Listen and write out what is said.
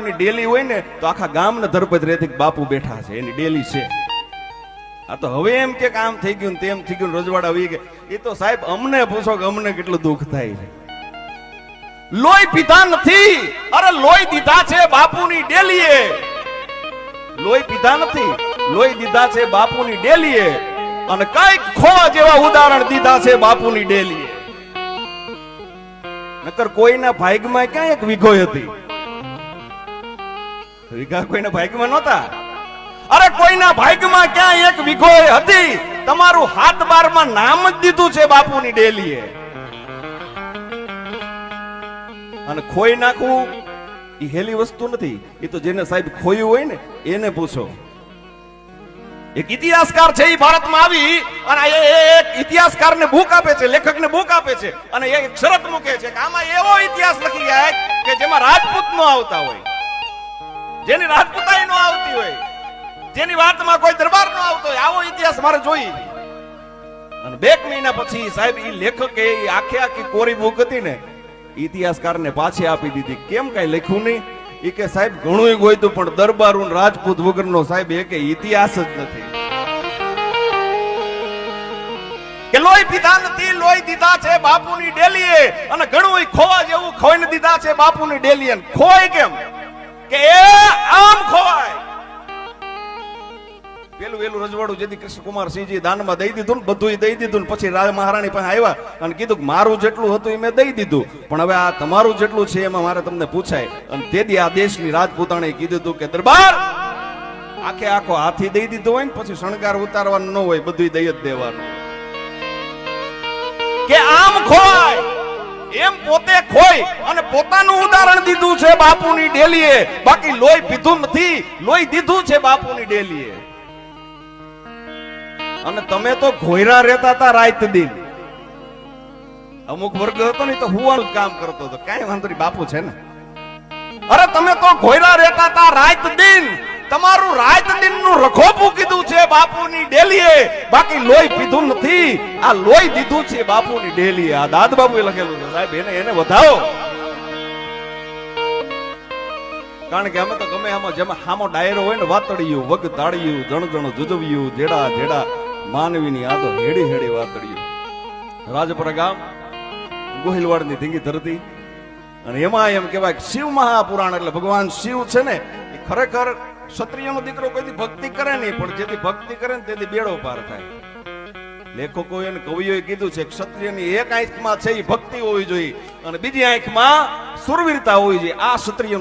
ની ડેલી હોય ને તો આખા ગામને ધરપત રહેતી બાપુ બેઠા છે, એની ડેલી છે. આ તો હવે એમ કે આમ થઈ ગયું તેમ થઈ ગયું, રજવાડા આવી ગયા. એ તો સાહેબ અમને પૂછો કે અમને કેટલું દુઃખ થાય છે. લોહી પીધા નથી, અરે લોહી દીધા છે બાપુની ડેલીએ. લોહી પીધા નથી, લોહી દીધા છે બાપુની ડેલીએ. અને કઈક ખોવા જેવા ઉદાહરણ દીધા છે બાપુની ડેલીએ. નકર કોઈના ભાગ્યમાં ક્યાં એક વીઘો હતી? વીઘા કોઈના ભાગ્યમાં નહોતા. અરે કોઈના ભાગ્યમાં ક્યાં એક વીઘો હતી? તમારું હાથ બારમાં નામ જ દીધું છે બાપુની ડેલીએ. અને ખોઈ નાખવું એ હેલી વસ્તુ નથી. એ તો જેને સાહેબ ખોયું હોય ને એને પૂછો. એક ઇતિહાસકાર છે, એ ભારતમાં આવી અને એક ઇતિહાસકારને બુક આપે છે, લેખકને બુક આપે છે અને એક શરત મૂકે છે કે આમાં એવો ઇતિહાસ લખી જાય કે જેમાં રાજપૂત નો આવતા હોય, જેની રાજપૂતાઈ નો આવતી હોય, જેની વાતમાં કોઈ દરબાર નો આવતો હોય, આવો ઇતિહાસ મારે જોઈએ. અને 2 મહિના પછી સાહેબ એ લેખકે આખે આખી કોરી બુક હતી ને ઇતિહાસકારને પાછી આપી દીધી. કેમ કઈ લખ્યું નહીં? એ કે સાહેબ ઘણું ગોઈતું પણ દરબારું રાજપૂત વગરનો સાહેબ એક ઇતિહાસ જ નથી. કે લોહી પીધા નથી, લોહી દીધા છે બાપુની ડેલીએ. અને ઘણું ખોવા જેવું ખોઈને દીધા છે બાપુની ડેલીએ. ખોય કેમ? કે એ આમ ખોવાય. પેલું રજવાડું જેથી કૃષ્ણકુમારસિંહજી દાનમાં દઈ દીધું ને, બધું દઈ દીધું. પછી રાજા મહારાણી પાસે આવ્યા અને કીધું કે મારું જેટલું હતું એ મેં દઈ દીધું, પણ હવે આ તમારું જેટલું છે એમાં મારે તમને પૂછાય. અને તેથી આ દેશની રાજપૂતાણીએ કીધું હતું કે દરબાર આખે આખો હાથી દઈ દીધો હોય ને પછી શણગાર ઉતારવાનું ન હોય, બધું દઈ જ દેવાનું. કે આમ ખોય એમ પોતે ખોય અને પોતાનું ઉદાહરણ દીધું છે બાપુની ડેલીએ. બાકી લોહી પીધું નથી, લોહી દીધું છે બાપુની ડેલીએ. અને તમે તો ઘોયરા રહેતા હતા રાત દિન. અમુક વર્ગ હતો ને તો હુવાનું જ કામ કરતો હતો, કઈ વાંધો નહીં બાપુ છે ને. અરે તમે તો ઘોયરા રહેતા હતા રાત દિન. તમારું રાત દિન નું રખોપું કીધું છે બાપુની ડેલીએ. બાકી લોહી પીધું નથી, આ લોહી દીધું છે બાપુની ડેલીએ. આ દાદ બાબુએ લખેલું છે સાહેબ, એને વધાવો. કારણ કે અમે તો ગમે આમાં જેમાં હામો ડાયરો હોય ને, વાતડિયું વગ તાળિયું જણ જણ જુજવ્યું જેડા જેડા માનવીની આ તો હેડી હેડી વાતડિયું. રાજપરા ગામ ગોહિલવાડની ધીંગી ધરતી. અને એમાં એમ કહેવાય કે શિવ મહાપુરાણ એટલે ભગવાન શિવ છે ને એ ખરેખર ક્ષત્રિયનો દીકરો કોઈથી ભક્તિ કરે નહીં, પણ જેથી ભક્તિ કરે ને તેથી બેડો પાર થાય. લેખકો અને કવિઓએ કીધું છે ક્ષત્રિયની એક આંખમાં છે એ ભક્તિ હોવી જોઈએ અને બીજી આંખમાં સુરવીરતા હોવી જોઈએ. આ ક્ષત્રિયનો